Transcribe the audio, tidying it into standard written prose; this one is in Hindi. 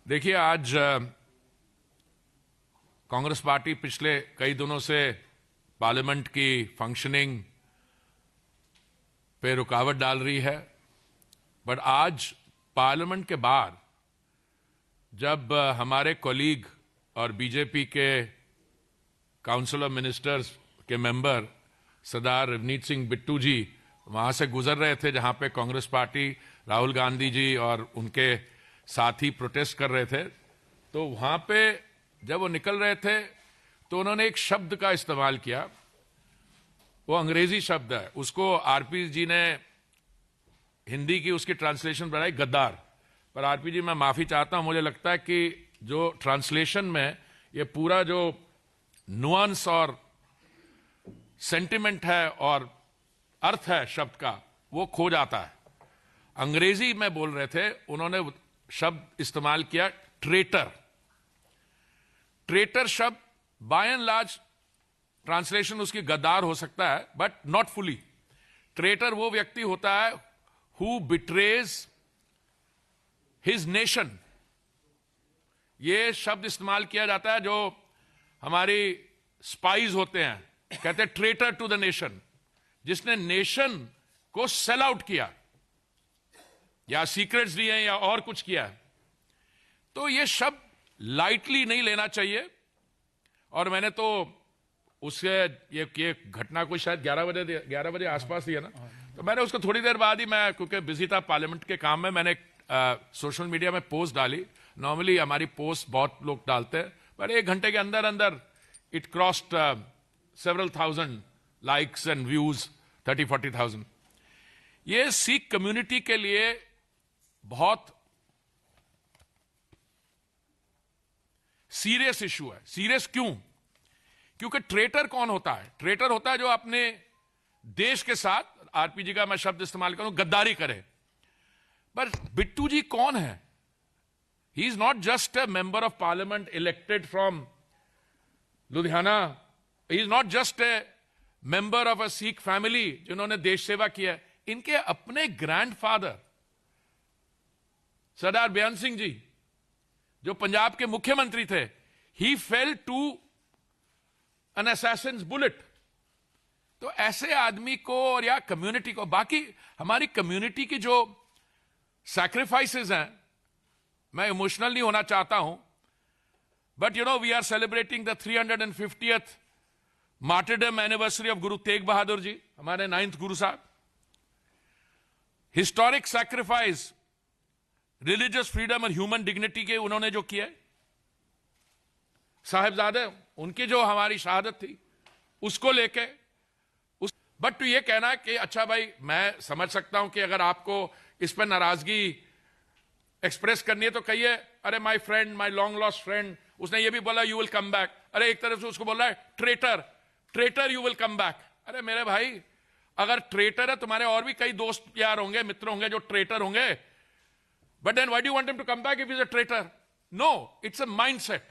देखिए, आज कांग्रेस पार्टी पिछले कई दिनों से पार्लियामेंट की फंक्शनिंग पे रुकावट डाल रही है। बट आज पार्लियामेंट के बाहर जब हमारे कॉलीग और बीजेपी के काउंसिल ऑफ मिनिस्टर्स के मेंबर सरदार रवनीत सिंह बिट्टू जी वहां से गुजर रहे थे, जहां पे कांग्रेस पार्टी राहुल गांधी जी और उनके साथी प्रोटेस्ट कर रहे थे, तो वहां पे जब वो निकल रहे थे तो उन्होंने एक शब्द का इस्तेमाल किया। वो अंग्रेजी शब्द है, उसको आरपी जी ने हिंदी की उसकी ट्रांसलेशन बनाई गद्दार। पर आरपी जी, मैं माफी चाहता हूं, मुझे लगता है कि जो ट्रांसलेशन में ये पूरा जो नुआंस और सेंटिमेंट है और अर्थ है शब्द का, वो खो जाता है। अंग्रेजी में बोल रहे थे, उन्होंने शब्द इस्तेमाल किया ट्रेटर। ट्रेटर शब्द बाय एंड लार्ज ट्रांसलेशन उसकी गद्दार हो सकता है, बट नॉट फुली। ट्रेटर वो व्यक्ति होता है हु बिट्रेज हिज नेशन। ये शब्द इस्तेमाल किया जाता है जो हमारी स्पाइज होते हैं, कहते हैं ट्रेटर टू द नेशन, जिसने नेशन को सेल आउट किया या सीक्रेट्स दिए या और कुछ किया है। तो ये शब्द लाइटली नहीं लेना चाहिए। और मैंने तो उससे ये घटना कोई शायद 11 बजे आसपास ही है ना, तो मैंने उसको थोड़ी देर बाद ही, मैं क्योंकि बिजी था पार्लियामेंट के काम में, मैंने सोशल मीडिया में पोस्ट डाली। नॉर्मली हमारी पोस्ट बहुत लोग डालते हैं, पर 1 घंटे के अंदर अंदर it crossed several thousand likes and views, 30-40,000। ये सिख कम्युनिटी के लिए बहुत सीरियस इशू है। सीरियस क्यों? क्योंकि ट्रेटर कौन होता है? ट्रेटर होता है जो अपने देश के साथ, आरपीजी का मैं शब्द इस्तेमाल करूं, गद्दारी करे। पर बिट्टू जी कौन है? He is not just a member of parliament elected from Ludhiana. He is not just a member of a Sikh family जिन्होंने देश सेवा किया है। इनके अपने ग्रैंडफादर सरदार बेअंत सिंह जी, जो पंजाब के मुख्यमंत्री थे, he fell to an assassin's bullet. तो ऐसे आदमी को और या कम्युनिटी को, बाकी हमारी कम्युनिटी की जो सैक्रिफाइसेस हैं, मैं इमोशनल नहीं होना चाहता हूं, but you know we are celebrating the 350th martyrdom anniversary of Guru Tegh Bahadur ji, हमारे 9th Guru Sahib. Historic sacrifice, religious freedom और ह्यूमन डिग्निटी के उन्होंने जो किया, साहिबजादे उनकी जो हमारी शहादत थी उसको लेके बट तो ये कहना है कि अच्छा भाई, मैं समझ सकता हूं कि अगर आपको इस पर नाराजगी एक्सप्रेस करनी है तो कहिए, अरे my friend, my long lost friend, उसने ये भी बोला यू विल कम बैक। अरे एक तरफ से उसको बोल रहा है traitor, traitor you will come back. अरे मेरे भाई, अगर ट्रेटर है, तुम्हारे और भी कई दोस्त यार होंगे, मित्र होंगे जो ट्रेटर होंगे, but then why do you want him to come back if he is a traitor? No, it's a mindset.